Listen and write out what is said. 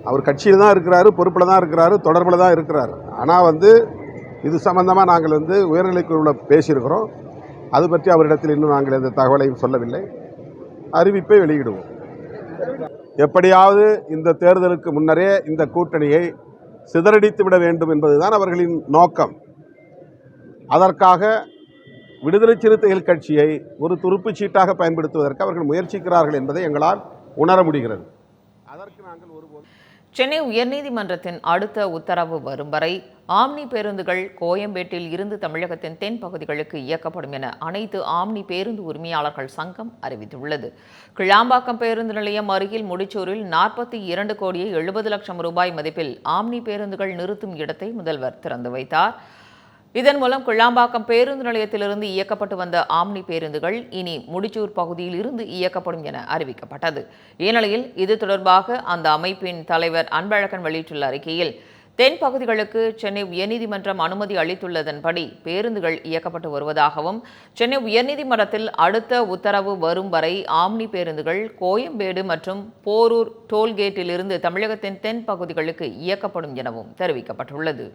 அவர் கட்சியில் தான் இருக்கிறாரு, பொறுப்பில் தான் இருக்கிறாரு, தொடர்பில் தான் இருக்கிறார். ஆனால் இது சம்பந்தமாக நாங்கள் உயர்நிலைக்குழுவில் பேசியிருக்கிறோம். அது பற்றி அவரிடத்தில் இன்னும் நாங்கள் எந்த தகவலையும் சொல்லவில்லை. அறிவிப்பை வெளியிடுவோம். எப்படியாவது இந்த தேர்தலுக்கு முன்னரே இந்த கூட்டணியை சிதறடித்து விட வேண்டும் என்பதுதான் அவர்களின் நோக்கம். அதற்காக விடுதலை சிறுத்தைகள் கட்சியை ஒரு துருப்புச் சீட்டாக பயன்படுத்துவதற்கு அவர்கள் முயற்சிக்கிறார்கள் என்பதை எங்களால் உணர முடிகிறது. அதற்கு நாங்கள் ஒருபோது சென்னை உயர்நீதிமன்றத்தின் அடுத்த உத்தரவு வரும் வரை ஆம்னி பேருந்துகள் கோயம்பேட்டில் இருந்து தமிழகத்தின் தென் பகுதிகளுக்கு இயக்கப்படும் என அனைத்து ஆம்னி பேருந்து உரிமையாளர்கள் சங்கம் அறிவித்துள்ளது. கிளாம்பாக்கம் பேருந்து நிலையம் அருகில் முடிச்சூரில் 42 கோடியே 70 லட்சம் ரூபாய் மதிப்பில் ஆம்னி பேருந்துகள் நிறுத்தும் இடத்தை முதல்வர் திறந்து வைத்தார். இதன் மூலம் கிளாம்பாக்கம் பேருந்து நிலையத்திலிருந்து இயக்கப்பட்டு வந்த ஆம்னி பேருந்துகள் இனி முடிச்சூர் பகுதியில் இருந்து இயக்கப்படும் என அறிவிக்கப்பட்டது. இந்நிலையில் இது தொடர்பாக அந்த அமைப்பின் தலைவர் அன்பழகன் வெளியிட்டுள்ள அறிக்கையில், தென் பகுதிகளுக்கு சென்னை உயர்நீதிமன்றம் அனுமதி அளித்துள்ளதன்படி பேருந்துகள் இயக்கப்பட்டு வருவதாகவும், சென்னை உயர்நீதிமன்றத்தில் அடுத்த உத்தரவு வரும் வரை ஆம்னி பேருந்துகள் கோயம்பேடு மற்றும் போரூர் டோல்கேட்டிலிருந்து தமிழகத்தின் தென் பகுதிகளுக்கு இயக்கப்படும் எனவும் தெரிவிக்கப்பட்டுள்ளது.